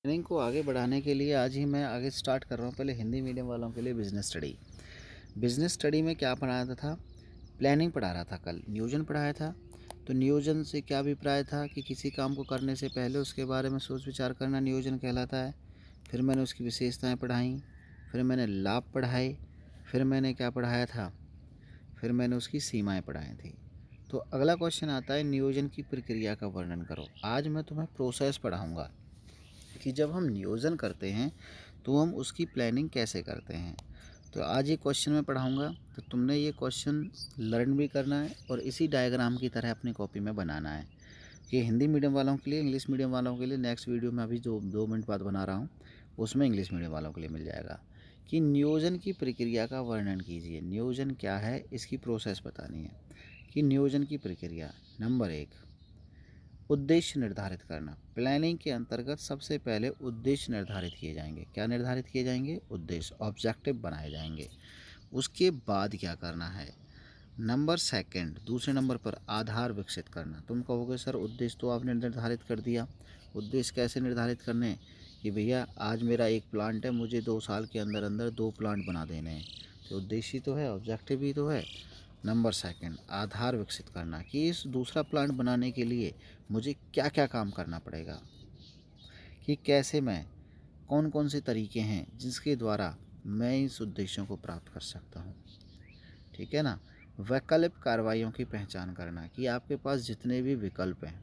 Training को आगे बढ़ाने के लिए आज ही मैं आगे स्टार्ट कर रहा हूँ। पहले हिंदी मीडियम वालों के लिए बिज़नेस स्टडी में क्या पढ़ाया था? प्लानिंग पढ़ा रहा था, कल नियोजन पढ़ाया था। तो नियोजन से क्या अभिप्राय था कि किसी काम को करने से पहले उसके बारे में सोच विचार करना नियोजन कहलाता है। फिर मैंने उसकी विशेषताएं पढ़ाई, फिर मैंने लाभ पढ़ाए, फिर मैंने क्या पढ़ाया था, फिर मैंने उसकी सीमाएं पढ़ाई थी। तो अगला क्वेश्चन आता है नियोजन की प्रक्रिया का वर्णन करो। आज मैं तुम्हें प्रोसेस पढ़ाऊँगा कि जब हम नियोजन करते हैं तो हम उसकी प्लानिंग कैसे करते हैं। तो आज ये क्वेश्चन मैं पढ़ाऊँगा, तो तुमने ये क्वेश्चन लर्न भी करना है और इसी डायग्राम की तरह अपनी कॉपी में बनाना है। कि हिंदी मीडियम वालों के लिए, इंग्लिश मीडियम वालों के लिए नेक्स्ट वीडियो में अभी जो 2 मिनट बाद बना रहा हूँ उसमें इंग्लिश मीडियम वालों के लिए मिल जाएगा। कि नियोजन की प्रक्रिया का वर्णन कीजिए। नियोजन क्या है, इसकी प्रोसेस बतानी है। कि नियोजन की प्रक्रिया, नंबर 1, उद्देश्य निर्धारित करना। प्लानिंग के अंतर्गत सबसे पहले उद्देश्य निर्धारित किए जाएंगे। क्या निर्धारित किए जाएंगे? उद्देश्य, ऑब्जेक्टिव बनाए जाएंगे। उसके बाद क्या करना है? नंबर 2, दूसरे नंबर पर आधार विकसित करना। तुम कहोगे सर उद्देश्य तो आपने निर्धारित कर दिया, उद्देश्य कैसे निर्धारित करने? कि भैया आज मेरा एक प्लांट है, मुझे 2 साल के अंदर अंदर 2 प्लांट बना देने हैं। तो उद्देश्य ही तो है, ऑब्जेक्टिव ही तो है। नंबर 2, आधार विकसित करना कि इस दूसरा प्लांट बनाने के लिए मुझे क्या क्या काम करना पड़ेगा, कि कैसे मैं, कौन कौन से तरीके हैं जिसके द्वारा मैं इस उद्देश्यों को प्राप्त कर सकता हूँ। ठीक है ना। वैकल्पिक कार्रवाइयों की पहचान करना कि आपके पास जितने भी विकल्प हैं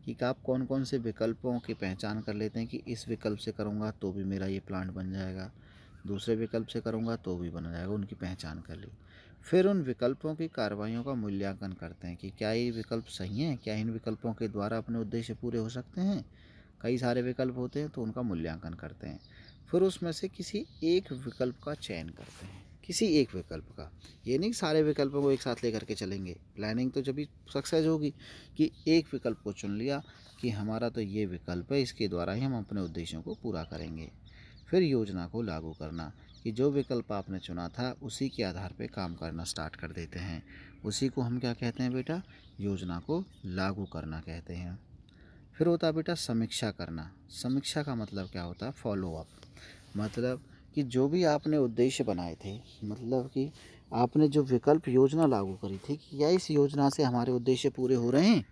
कि आप कौन कौन से विकल्पों की पहचान कर लेते हैं कि इस विकल्प से करूँगा तो भी मेरा ये प्लांट बन जाएगा, दूसरे विकल्प से करूँगा तो भी बन जाएगा, उनकी पहचान कर ली। फिर उन विकल्पों की कार्रवाइयों का मूल्यांकन करते हैं कि क्या ये विकल्प सही हैं, क्या इन विकल्पों के द्वारा अपने उद्देश्य पूरे हो सकते हैं। कई सारे विकल्प होते हैं तो उनका मूल्यांकन करते हैं। फिर उसमें से किसी एक विकल्प का चयन करते हैं, किसी एक विकल्प का। ये नहीं सारे विकल्पों को एक साथ लेकर के चलेंगे। प्लानिंग तो जब भी सक्सेस होगी कि एक विकल्प को चुन लिया कि हमारा तो ये विकल्प है, इसके द्वारा ही हम अपने उद्देश्यों को पूरा करेंगे। फिर योजना को लागू करना कि जो विकल्प आपने चुना था उसी के आधार पर काम करना स्टार्ट कर देते हैं। उसी को हम क्या कहते हैं बेटा? योजना को लागू करना कहते हैं। फिर होता है बेटा समीक्षा करना। समीक्षा का मतलब क्या होता है? Follow up. मतलब कि जो भी आपने उद्देश्य बनाए थे, मतलब कि आपने जो विकल्प योजना लागू करी थी कि क्या इस योजना से हमारे उद्देश्य पूरे हो रहे हैं,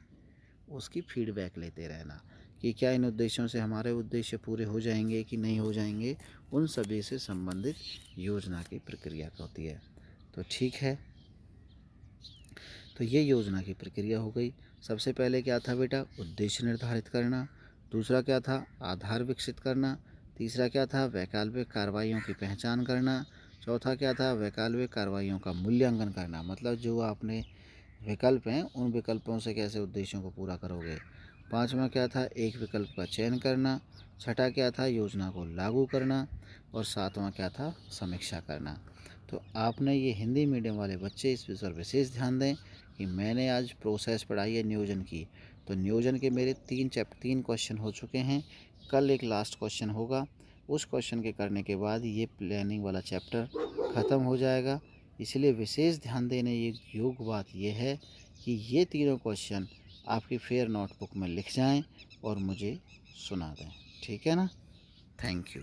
उसकी फीडबैक लेते रहना कि क्या इन उद्देश्यों से हमारे उद्देश्य पूरे हो जाएंगे कि नहीं हो जाएंगे। उन सभी से संबंधित योजना की प्रक्रिया होती है। तो ठीक है, तो ये योजना की प्रक्रिया हो गई। सबसे पहले क्या था बेटा? उद्देश्य निर्धारित करना। दूसरा क्या था? आधार विकसित करना। तीसरा क्या था? वैकल्पिक कार्रवाइयों की पहचान करना। चौथा क्या था? वैकल्पिक कार्रवाइयों का मूल्यांकन करना, मतलब जो आपने विकल्प हैं उन विकल्पों से कैसे उद्देश्यों को पूरा करोगे। पांचवा क्या था? एक विकल्प का चयन करना। छठा क्या था? योजना को लागू करना। और सातवां क्या था? समीक्षा करना। तो आपने ये हिंदी मीडियम वाले बच्चे इस पर विशेष ध्यान दें कि मैंने आज प्रोसेस पढ़ाई है नियोजन की। तो नियोजन के मेरे 3 क्वेश्चन हो चुके हैं। कल एक लास्ट क्वेश्चन होगा, उस क्वेश्चन के करने के बाद ये प्लानिंग वाला चैप्टर ख़त्म हो जाएगा। इसलिए विशेष ध्यान देने योग्य बात यह है कि ये तीनों क्वेश्चन आपकी फेयर नोटबुक में लिख जाएं और मुझे सुना दें। ठीक है ना। Thank you.